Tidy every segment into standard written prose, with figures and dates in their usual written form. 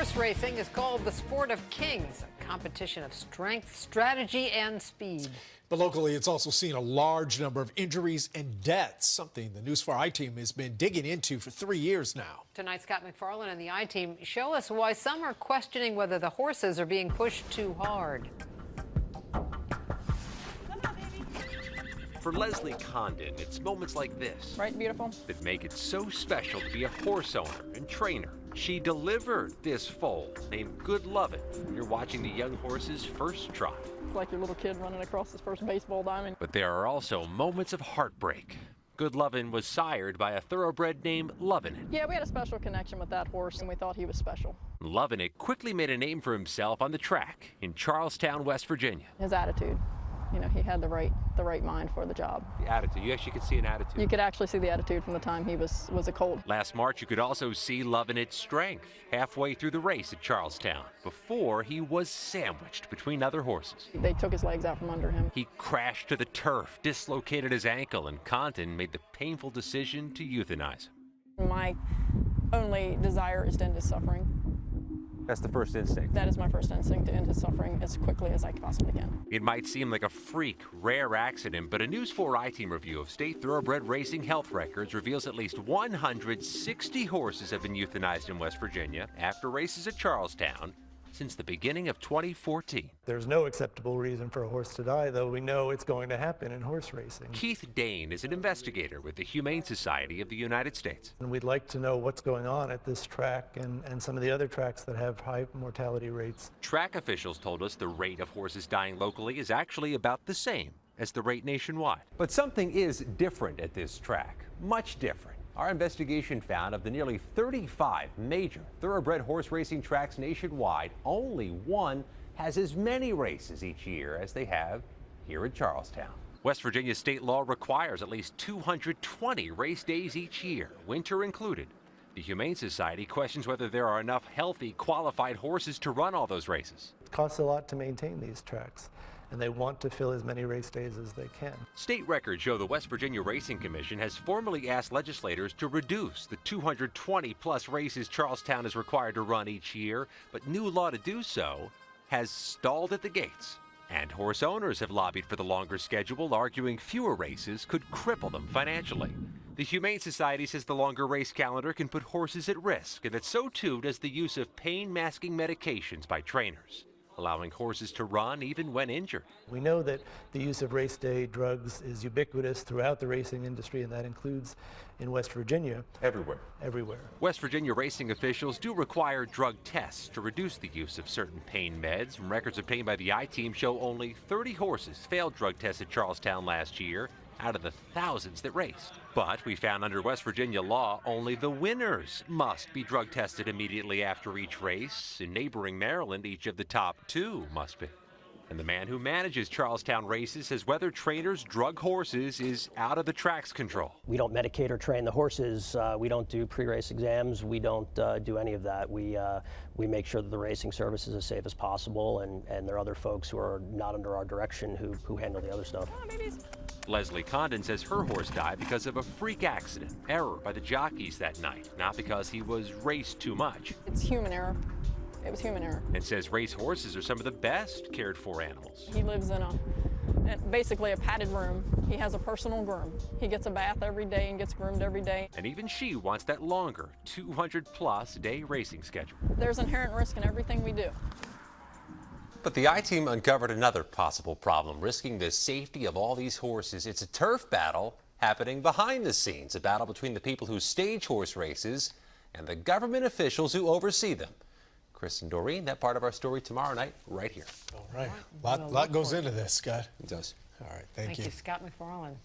Horse racing is called the sport of kings, a competition of strength, strategy, and speed. But locally, it's also seen a large number of injuries and deaths, something the News 4 I-Team has been digging into for 3 years now. Tonight, Scott McFarland and the I-Team show us why some are questioning whether the horses are being pushed too hard. For Leslie Condon, it's moments like this, right, beautiful, that make it so special to be a horse owner and trainer. She delivered this foal named Good Lovin' when you're watching the young horse's first trot. It's like your little kid running across his first baseball diamond. But there are also moments of heartbreak. Good Lovin' was sired by a thoroughbred named Lovin' It. Yeah, we had a special connection with that horse, and we thought he was special. Lovin' It quickly made a name for himself on the track in Charlestown, West Virginia. His attitude. You know, he had the right mind for the job. The attitude. You actually could see an attitude. You could actually see the attitude from the time he was a colt. Last March, you could also see Lovin' It's strength halfway through the race at Charlestown before he was sandwiched between other horses. They took his legs out from under him. He crashed to the turf, dislocated his ankle, and Condon made the painful decision to euthanize him. My only desire is to end his suffering. That's the first instinct. That is my first instinct, to end his suffering as quickly as I possibly can. It might seem like a freak, rare accident, but a News 4 I-Team review of state thoroughbred racing health records reveals at least 160 horses have been euthanized in West Virginia after races at Charlestown since the beginning of 2014. There's no acceptable reason for a horse to die, though we know it's going to happen in horse racing. Keith Dane is an investigator with the Humane Society of the United States. And we'd like to know what's going on at this track and some of the other tracks that have high mortality rates. Track officials told us the rate of horses dying locally is actually about the same as the rate nationwide. But something is different at this track, much different. Our investigation found of the nearly 35 major thoroughbred horse racing tracks nationwide, only one has as many races each year as they have here at Charlestown. West Virginia state law requires at least 220 race days each year, winter included. The Humane Society questions whether there are enough healthy, qualified horses to run all those races. It costs a lot to maintain these tracks, and they want to fill as many race days as they can. State records show the West Virginia Racing Commission has formally asked legislators to reduce the 220-plus races Charlestown is required to run each year, but new law to do so has stalled at the gates. And horse owners have lobbied for the longer schedule, arguing fewer races could cripple them financially. The Humane Society says the longer race calendar can put horses at risk, and that so too does the use of pain-masking medications by trainers, allowing horses to run even when injured. We know that the use of race day drugs is ubiquitous throughout the racing industry, and that includes in West Virginia. Everywhere. Everywhere. West Virginia racing officials do require drug tests to reduce the use of certain pain meds. Records obtained by the I-Team show only 30 horses failed drug tests at Charlestown last year out of the thousands that raced. But we found under West Virginia law, only the winners must be drug tested immediately after each race. In neighboring Maryland, each of the top two must be. And the man who manages Charlestown races says whether trainers drug horses is out of the track's control. We don't medicate or train the horses. We don't do pre-race exams. We don't do any of that. We make sure that the racing service is as safe as possible, and there are other folks who are not under our direction who handle the other stuff. Leslie Condon says her horse died because of a freak accident, error by the jockeys that night, not because he was raced too much. It's human error. It was human error. And says race horses are some of the best cared for animals. He lives in basically a padded room. He has a personal groom. He gets a bath every day and gets groomed every day. And even she wants that longer, 200-plus day racing schedule. There's inherent risk in everything we do. But the I-Team uncovered another possible problem, risking the safety of all these horses. It's a turf battle happening behind the scenes, a battle between the people who stage horse races and the government officials who oversee them. Chris and Doreen, that part of our story tomorrow night, right here. All right. A lot goes into this, Scott. It does. All right. Thank you. Thank you, Scott McFarland.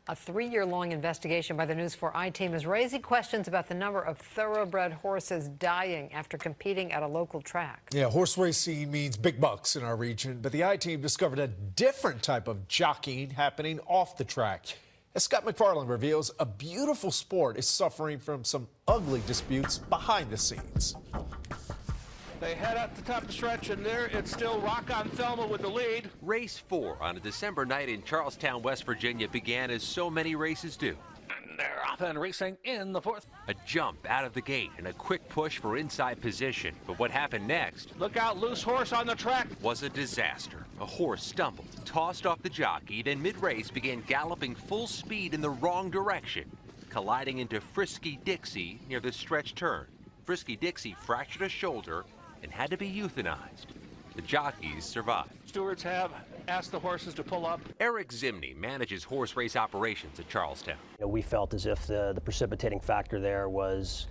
A 3-year-long investigation by the News 4 I-Team is raising questions about the number of thoroughbred horses dying after competing at a local track. Yeah, horse racing means big bucks in our region, but the I-Team discovered a different type of jockeying happening off the track. As Scott McFarland reveals, a beautiful sport is suffering from some ugly disputes behind the scenes. They head up the top of the stretch, and there it's still Rock on Thelma with the lead. Race 4 on a December night in Charlestown, West Virginia began as so many races do. And they're Offhand Racing in the fourth. A jump out of the gate and a quick push for inside position. But what happened next Look out, loose horse on the track. was a disaster. A horse stumbled, tossed off the jockey, then mid-race began galloping full speed in the wrong direction, colliding into Frisky Dixie near the stretch turn. Frisky Dixie fractured a shoulder and had to be euthanized. The jockeys survived. Stewards have asked the horses to pull up. Eric Zimney manages horse race operations at Charlestown. We felt as if the precipitating factor there was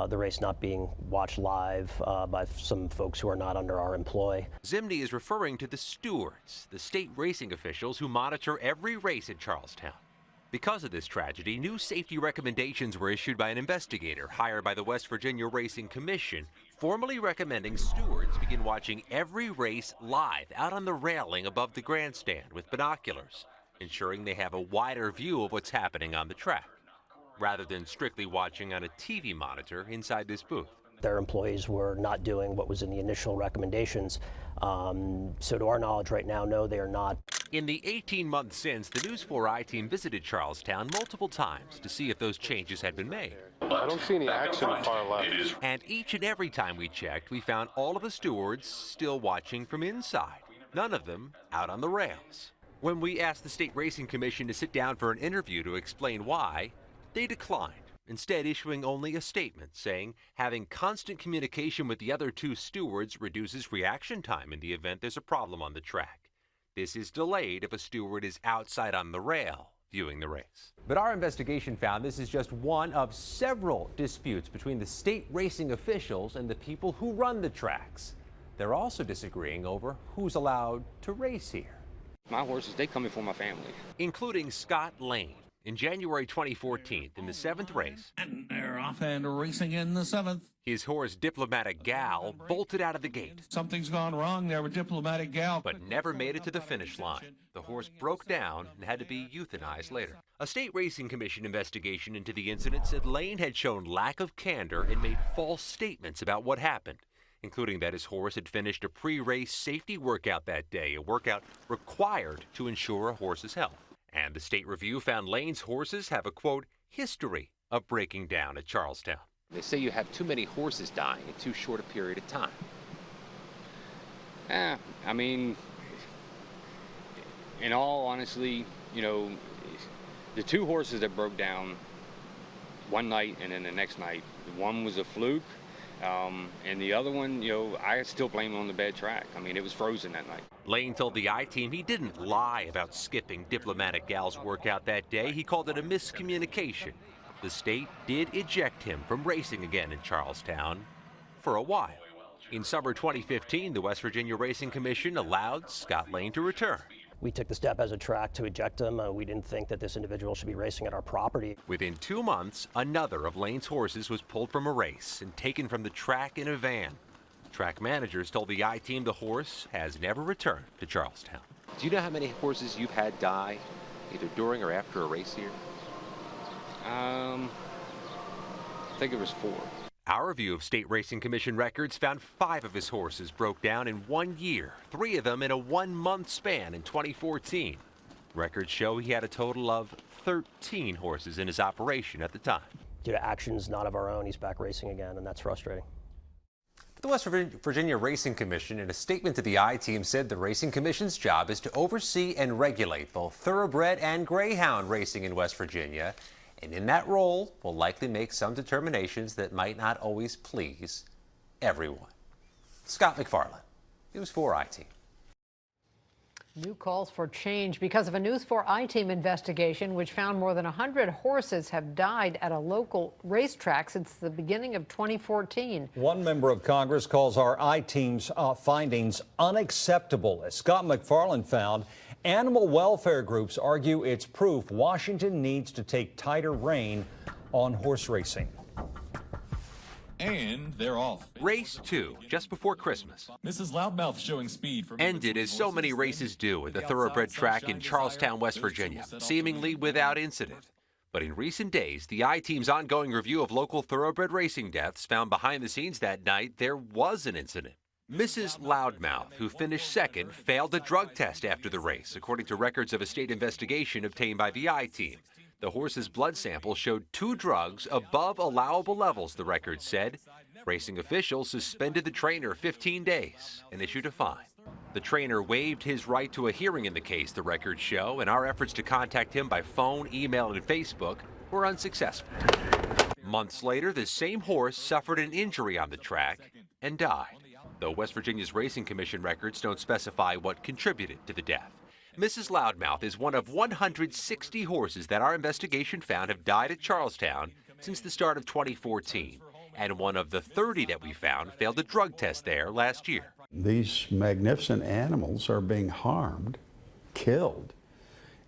the race not being watched live by some folks who are not under our employ. Zimney is referring to the stewards, the state racing officials who monitor every race at Charlestown. Because of this tragedy, new safety recommendations were issued by an investigator hired by the West Virginia Racing Commission, formally recommending stewards begin watching every race live out on the railing above the grandstand with binoculars, ensuring they have a wider view of what's happening on the track, rather than strictly watching on a TV monitor inside this booth. Their employees were not doing what was in the initial recommendations. So to our knowledge right now, no, they are not. In the 18 months since, the News 4i team visited Charlestown multiple times to see if those changes had been made. I don't see any action far left. And each and every time we checked, we found all of the stewards still watching from inside, none of them out on the rails. When we asked the State Racing Commission to sit down for an interview to explain why, they declined, instead issuing only a statement saying having constant communication with the other two stewards reduces reaction time in the event there's a problem on the track. This is delayed if a steward is outside on the rail viewing the race. But our investigation found this is just one of several disputes between the state racing officials and the people who run the tracks. They're also disagreeing over who's allowed to race here. My horses, they come in for my family. Including Scott Lane. In January 2014, in the 7th race, And they're offhand racing in the 7th. his horse Diplomatic Gal bolted out of the gate, Something's gone wrong there with Diplomatic Gal. but never made it to the finish line. The horse broke down and had to be euthanized later. A state racing commission investigation into the incident said Lane had shown lack of candor and made false statements about what happened, including that his horse had finished a pre-race safety workout that day, a workout required to ensure a horse's health. And the state review found Lane's horses have a, quote, history of breaking down at Charlestown. They say you have too many horses dying in too short a period of time. I mean, in all honesty, you know, the two horses that broke down one night and then the next night, one was a fluke, and the other one, you know, I still blame it on the bad track. I mean, it was frozen that night. Lane told the I-Team he didn't lie about skipping Diplomatic Gal's workout that day. He called it a miscommunication. The state did eject him from racing again in Charlestown for a while. In summer 2015, the West Virginia Racing Commission allowed Scott Lane to return. We took the step as a track to eject him. We didn't think that this individual should be racing at our property. Within 2 months, another of Lane's horses was pulled from a race and taken from the track in a van. Track managers told the I-Team the horse has never returned to Charlestown. Do you know how many horses you've had die, either during or after a race here? I think it was 4. Our review of State Racing Commission records found 5 of his horses broke down in 1 year, 3 of them in a 1-month span in 2014. Records show he had a total of 13 horses in his operation at the time. Due to actions not of our own, he's back racing again, and that's frustrating. The West Virginia Racing Commission, in a statement to the I-Team, said the Racing Commission's job is to oversee and regulate both thoroughbred and greyhound racing in West Virginia, and in that role will likely make some determinations that might not always please everyone. Scott McFarland, News 4 I-Team. New calls for change because of a News 4 I-Team investigation which found more than 100 horses have died at a local racetrack since the beginning of 2014. One member of Congress calls our I-Team's findings unacceptable. As Scott McFarland found, animal welfare groups argue it's proof Washington needs to take tighter rein on horse racing. And they're off. Race 2, just before Christmas, Mrs. Loudmouth showing speed from ended as so many races do at the thoroughbred track in Charlestown, West Virginia, seemingly without incident. But in recent days, the I-Team's ongoing review of local thoroughbred racing deaths found behind the scenes that night there was an incident. Mrs. Loudmouth, who finished second, failed a drug test after the race, according to records of a state investigation obtained by the I-Team. The horse's blood sample showed 2 drugs above allowable levels, the record said. Racing officials suspended the trainer 15 days and issued a fine. The trainer waived his right to a hearing in the case, the records show, and our efforts to contact him by phone, email, and Facebook were unsuccessful. Months later, the same horse suffered an injury on the track and died, though West Virginia's Racing Commission records don't specify what contributed to the death. Mrs. Loudmouth is one of 160 horses that our investigation found have died at Charlestown since the start of 2014, and one of the 30 that we found failed a drug test there last year. These magnificent animals are being harmed, killed,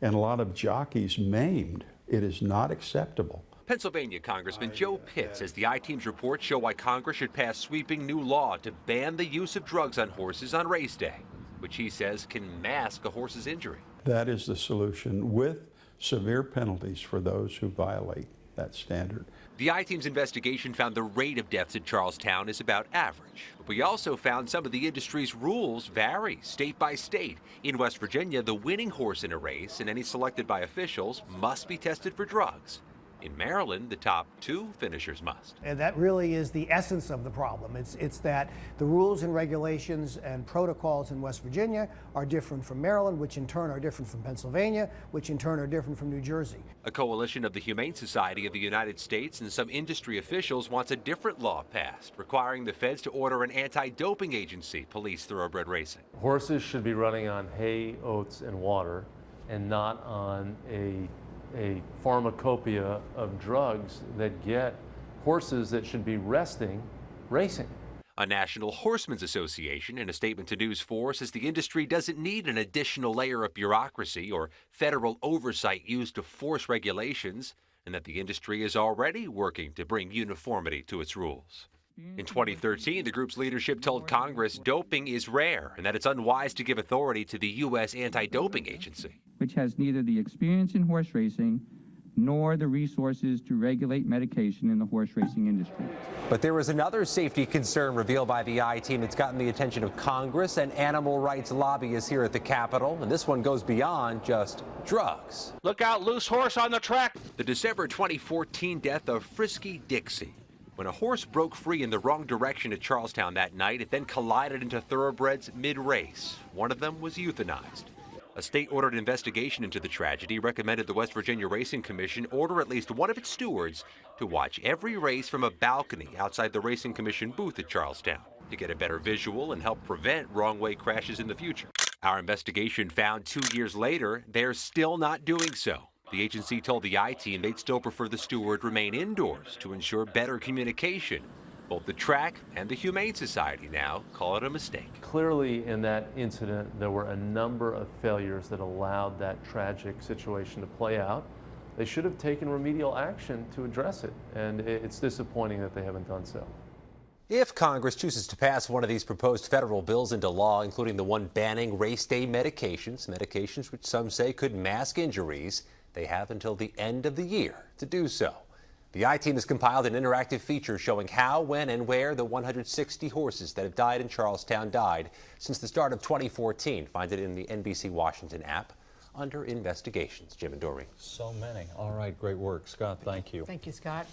and a lot of jockeys maimed. It is not acceptable. Pennsylvania Congressman Joe Pitt says the I-Team's reports show why Congress should pass sweeping new law to ban the use of drugs on horses on race day, which he says can mask a horse's injury. That is the solution, with severe penalties for those who violate that standard. The I-Team's investigation found the rate of deaths at Charlestown is about average. But we also found some of the industry's rules vary state by state. In West Virginia, the winning horse in a race and any selected by officials must be tested for drugs. In Maryland, the top 2 finishers must. And that really is the essence of the problem. It's that the rules and regulations and protocols in West Virginia are different from Maryland, which in turn are different from Pennsylvania, which in turn are different from New Jersey. A coalition of the Humane Society of the United States and some industry officials wants a different law passed, requiring the feds to order an anti-doping agency police thoroughbred racing. Horses should be running on hay, oats, and water, and not on a pharmacopoeia of drugs that get horses that should be resting racing. A National Horsemen's Association, in a statement to News 4, says the industry doesn't need an additional layer of bureaucracy or federal oversight used to force regulations, and that the industry is already working to bring uniformity to its rules. In 2013, the group's leadership told Congress doping is rare and that it's unwise to give authority to the U.S. Anti-Doping Agency, which has neither the experience in horse racing nor the resources to regulate medication in the horse racing industry. But there was another safety concern revealed by the I-Team that's gotten the attention of Congress and animal rights lobbyists here at the Capitol, and this one goes beyond just drugs. Look out, loose horse on the track. The December 2014 death of Frisky Dixie. When a horse broke free in the wrong direction at Charlestown that night, it then collided into thoroughbreds mid-race. One of them was euthanized. A state-ordered investigation into the tragedy recommended the West Virginia Racing Commission order at least one of its stewards to watch every race from a balcony outside the Racing Commission booth at Charlestown to get a better visual and help prevent wrong-way crashes in the future. Our investigation found 2 years later, they're still not doing so. The agency told the I-Team they'd still prefer the steward remain indoors to ensure better communication. Both the track and the Humane Society now call it a mistake. Clearly, in that incident, there were a number of failures that allowed that tragic situation to play out. They should have taken remedial action to address it, and it's disappointing that they haven't done so. If Congress chooses to pass one of these proposed federal bills into law, including the one banning race day medications which some say could mask injuries, they have until the end of the year to do so. The I-Team has compiled an interactive feature showing how, when, and where the 160 horses that have died in Charlestown died since the start of 2014. Find it in the NBC Washington app under Investigations. Jim and Doreen. So many. All right, great work. Scott, thank you. Thank you, Scott.